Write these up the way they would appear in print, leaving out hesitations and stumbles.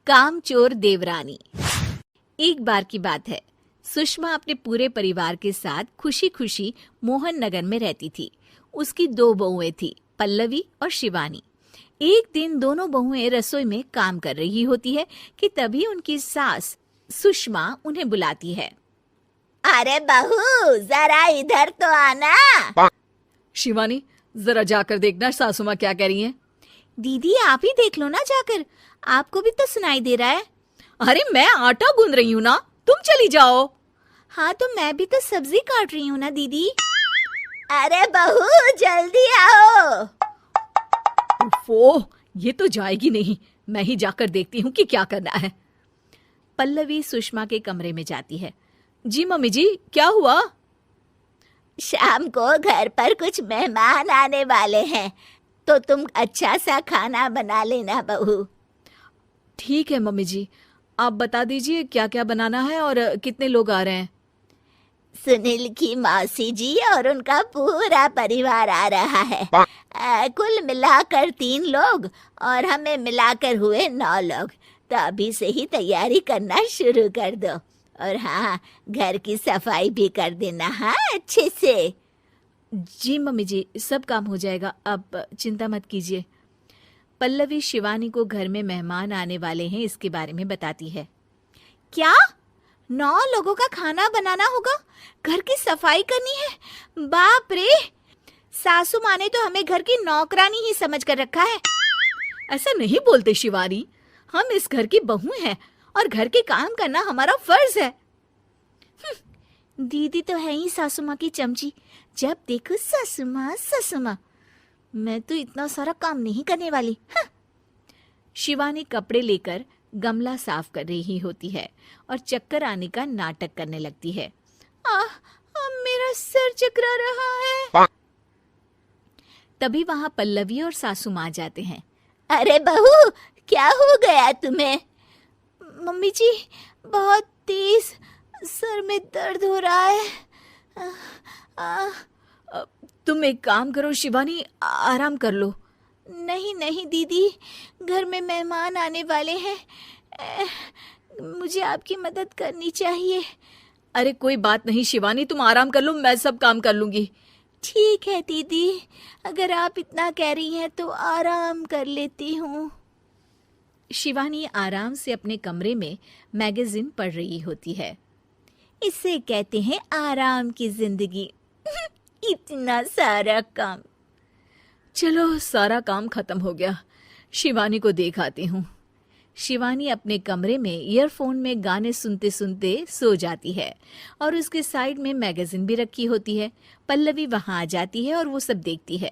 कामचोर देवरानी। एक बार की बात है, सुषमा अपने पूरे परिवार के साथ खुशी खुशी मोहन नगर में रहती थी। उसकी 2 बहुएं थी, पल्लवी और शिवानी। एक दिन दोनों बहुएं रसोई में काम कर रही होती है कि तभी उनकी सास सुषमा उन्हें बुलाती है। अरे बहू, जरा इधर तो आना। शिवानी, जरा जाकर देखना सासू माँ क्या कह रही हैं। दीदी आप ही देख लो ना जाकर, आपको भी तो सुनाई दे रहा है। अरे मैं आटा गूंद रही हूँ ना, तुम चली जाओ। हाँ तो मैं भी तो सब्जी काट रही हूँ ना दीदी। अरे बहू जल्दी आओ। ओह, ये तो जाएगी नहीं, मैं ही जाकर देखती हूँ कि क्या करना है। पल्लवी सुषमा के कमरे में जाती है। जी मम्मी जी, क्या हुआ? शाम को घर पर कुछ मेहमान आने वाले हैं, तो तुम अच्छा सा खाना बना लेना बहू। ठीक है मम्मी जी, आप बता दीजिए क्या क्या बनाना है और कितने लोग आ रहे हैं। सुनील की मौसी जी और उनका पूरा परिवार आ रहा है। कुल मिलाकर 3 लोग और हमें मिलाकर हुए 9 लोग। तो अभी से ही तैयारी करना शुरू कर दो। और हाँ, घर की सफाई भी कर देना, हाँ अच्छे से। जी मम्मी जी, सब काम हो जाएगा, आप चिंता मत कीजिए। पल्लवी शिवानी को घर में मेहमान आने वाले हैं इसके बारे में बताती है। क्या 9 लोगों का खाना बनाना होगा, घर की सफाई करनी है? बाप रे, सासू माँ ने तो हमें घर की नौकरानी ही समझ कर रखा है। ऐसा नहीं बोलते शिवानी, हम इस घर की बहू हैं और घर के काम करना हमारा फर्ज है। दीदी तो है ही सासू माँ की चमची, जब देखो सासू माँ सासू माँ। मैं तो इतना सारा काम नहीं करने वाली। शिवानी कपड़े लेकर गमला साफ कर रही होती है और चक्कर आने का नाटक करने लगती है। मेरा सर चकरा रहा है। तभी वहां पल्लवी और सासू माँ जाते हैं। अरे बहू, क्या हो गया तुम्हें? मम्मी जी, बहुत तेज सर में दर्द हो रहा है। तुम एक काम करो शिवानी, आराम कर लो। नहीं नहीं दीदी, घर में मेहमान आने वाले हैं, मुझे आपकी मदद करनी चाहिए। अरे कोई बात नहीं शिवानी, तुम आराम कर लो, मैं सब काम कर लूंगी। ठीक है दीदी, अगर आप इतना कह रही हैं तो आराम कर लेती हूँ। शिवानी आराम से अपने कमरे में मैगजीन पढ़ रही होती है। इसे कहते हैं आराम की जिंदगी। इतना सारा काम। चलो, सारा काम खत्म हो गया, शिवानी को देख आती हूँ। शिवानी अपने कमरे में ईयरफोन में गाने सुनते सुनते सो जाती है और उसके साइड में मैगजीन भी रखी होती है। पल्लवी वहां आ जाती है और वो सब देखती है।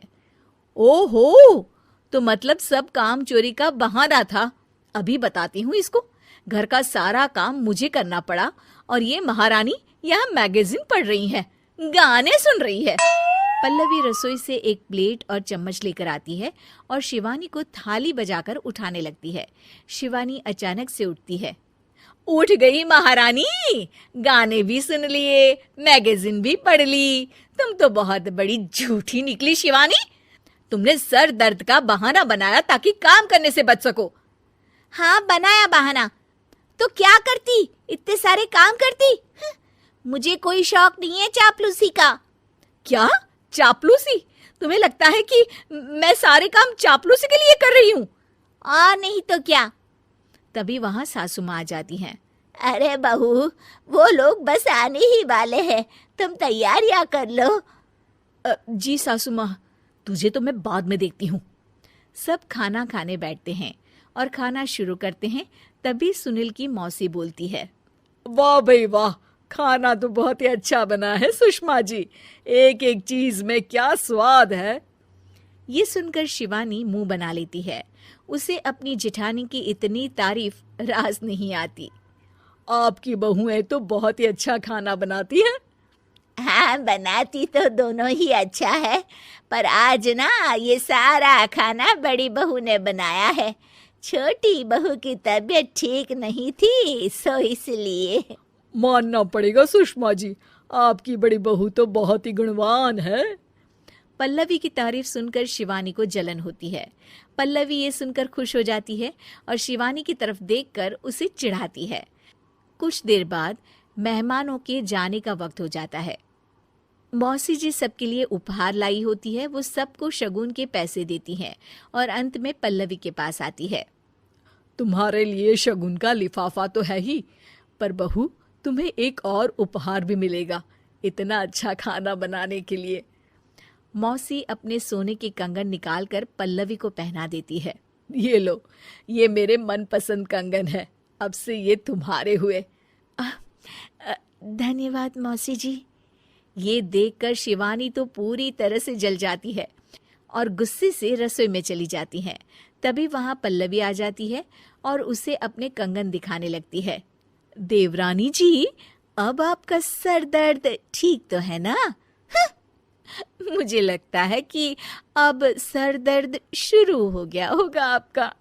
ओहो, तो मतलब सब काम चोरी का बहाना था। अभी बताती हूँ इसको। घर का सारा काम मुझे करना पड़ा और ये महारानी यहाँ मैगजीन पढ़ रही है, गाने सुन रही है। पल्लवी रसोई से एक प्लेट और चम्मच लेकर आती है और शिवानी को थाली बजाकर उठाने लगती है। शिवानी अचानक से उठती है। उठ गई महारानी, गाने भी सुन लिए, मैगजीन भी पढ़ ली। तुम तो बहुत बड़ी झूठी निकली शिवानी। तुमने सर दर्द का बहाना बनाया ताकि काम करने से बच सको। हाँ बनाया बहाना, तो क्या करती, इतने सारे काम करती। मुझे कोई शौक नहीं है चापलूसी का। क्या चापलूसी? तुम्हें लगता है कि मैं सारे काम चापलूसी के लिए कर रही हूँ? और नहीं तो क्या। तभी वहां सासू माँ आ जाती हैं। अरे बहू, वो लोग बस आने ही वाले हैं, तुम तैयारियां कर लो। जी सासू माँ, तुझे तो मैं बाद में देखती हूँ। सब खाना खाने बैठते हैं और खाना शुरू करते हैं। तभी सुनील की मौसी बोलती है। वाह भाई वाह, खाना तो बहुत ही अच्छा बना है सुषमा जी, एक एक चीज में क्या स्वाद है। ये सुनकर शिवानी मुंह बना लेती है। उसे अपनी जेठानी की इतनी तारीफ रास नहीं आती। आपकी बहुएं तो बहुत ही अच्छा खाना बनाती हैं। हाँ बनाती तो दोनों ही अच्छा है, पर आज ना ये सारा खाना बड़ी बहू ने बनाया है। छोटी बहू की तबीयत ठीक नहीं थी, सो इसलिए। मानना पड़ेगा सुषमा जी, आपकी बड़ी बहू तो बहुत ही गुणवान है। पल्लवी की तारीफ सुनकर शिवानी को जलन होती है। पल्लवी ये सुनकर खुश हो जाती है और शिवानी की तरफ देखकर उसे चिढ़ाती है। कुछ देर बाद मेहमानों के जाने का वक्त हो जाता है। मौसी जी सबके लिए उपहार लाई होती है। वो सबको शगुन के पैसे देती हैं और अंत में पल्लवी के पास आती है। तुम्हारे लिए शगुन का लिफाफा तो है ही, पर बहू तुम्हें एक और उपहार भी मिलेगा इतना अच्छा खाना बनाने के लिए। मौसी अपने सोने के कंगन निकालकर पल्लवी को पहना देती है। ये लो, ये मेरे मनपसंद कंगन है, अब से ये तुम्हारे हुए। धन्यवाद मौसी जी। ये देखकर शिवानी तो पूरी तरह से जल जाती है और गुस्से से रसोई में चली जाती है। तभी वहां पल्लवी आ जाती है और उसे अपने कंगन दिखाने लगती है। देवरानी जी, अब आपका सर दर्द ठीक तो है ना? मुझे लगता है कि अब सर दर्द शुरू हो गया होगा आपका।